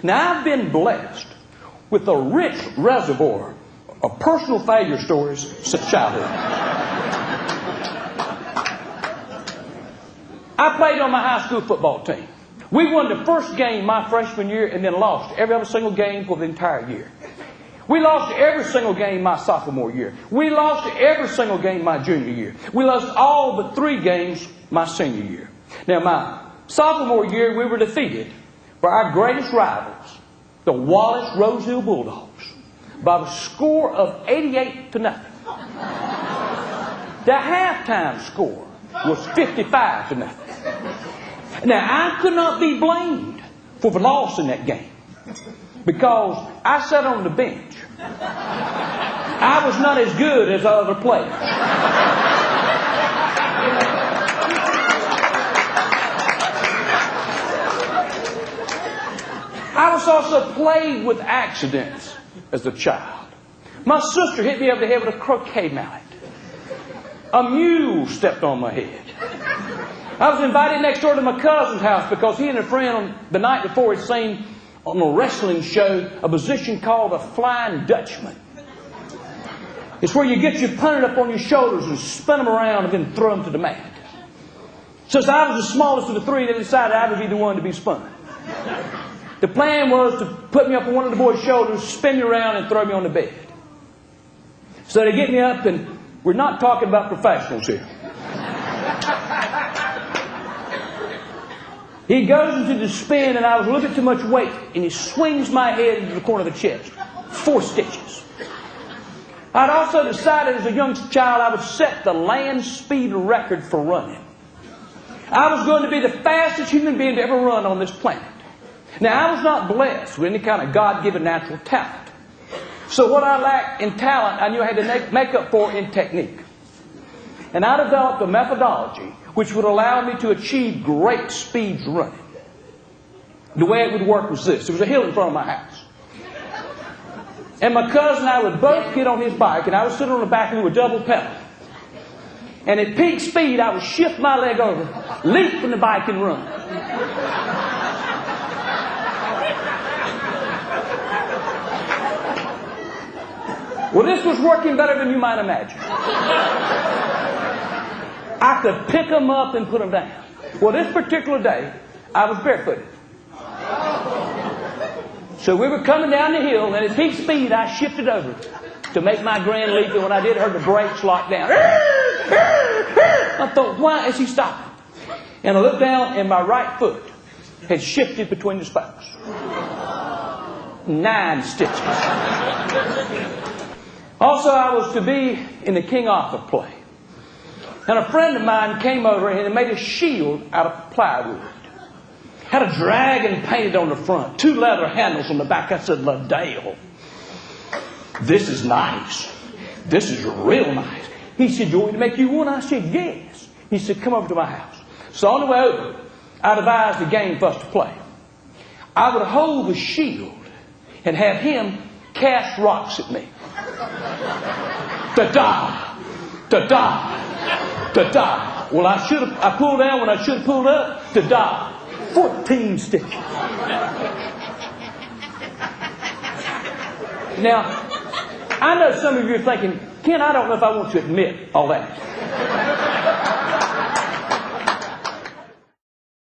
Now, I've been blessed with a rich reservoir of personal failure stories since childhood. I played on my high school football team. We won the first game my freshman year and then lost every other single game for the entire year. We lost every single game my sophomore year. We lost every single game my junior year. We lost all but 3 games my senior year. Now, my sophomore year, we were defeated by our greatest rivals, the Wallace Rosehill Bulldogs, by the score of 88-0. The halftime score was 55-0. Now, I could not be blamed for the loss in that game because I sat on the bench. I was not as good as other players. I was also plagued with accidents as a child. My sister hit me over the head with a croquet mallet. A mule stepped on my head. I was invited next door to my cousin's house because he and a friend on the night before had seen on a wrestling show a position called a Flying Dutchman. It's where you get you punted up on your shoulders and spin them around and then throw them to the mat. Since I was the smallest of the 3, they decided I would be the one to be spun. The plan was to put me up on one of the boys' shoulders, spin me around, and throw me on the bed. So they get me up, and we're not talking about professionals here. He goes into the spin, and I was a little bit too much weight, and he swings my head into the corner of the chest. 4 stitches. I'd also decided as a young child I would set the land speed record for running. I was going to be the fastest human being to ever run on this planet. Now, I was not blessed with any kind of God-given natural talent. So what I lacked in talent, I knew I had to make up for in technique. And I developed a methodology which would allow me to achieve great speeds running. The way it would work was this. There was a hill in front of my house. And my cousin and I would both get on his bike, and I would sit on the back, and we would double pedal. And at peak speed, I would shift my leg over, leap from the bike, and run. Well, this was working better than you might imagine. I could pick them up and put them down. Well, this particular day, I was barefooted. So we were coming down the hill, and at peak speed, I shifted over to make my grand leap. And when I did, I heard the brakes lock down. I thought, why is he stopping? And I looked down, and my right foot had shifted between the spokes. 9 stitches. Also, I was to be in the King Arthur play. And a friend of mine came over and made a shield out of plywood. Had a dragon painted on the front, 2 leather handles on the back. I said, Liddell, this is nice. This is real nice. He said, you want me to make you one? I said, yes. He said, come over to my house. So on the way over, I devised a game for us to play. I would hold the shield and have him cast rocks at me. Da-da, da-da, da-da. Well, I pulled down when I should have pulled up. Da-da. 14 stitches. Now, I know some of you are thinking, Ken, I don't know if I want to admit all that.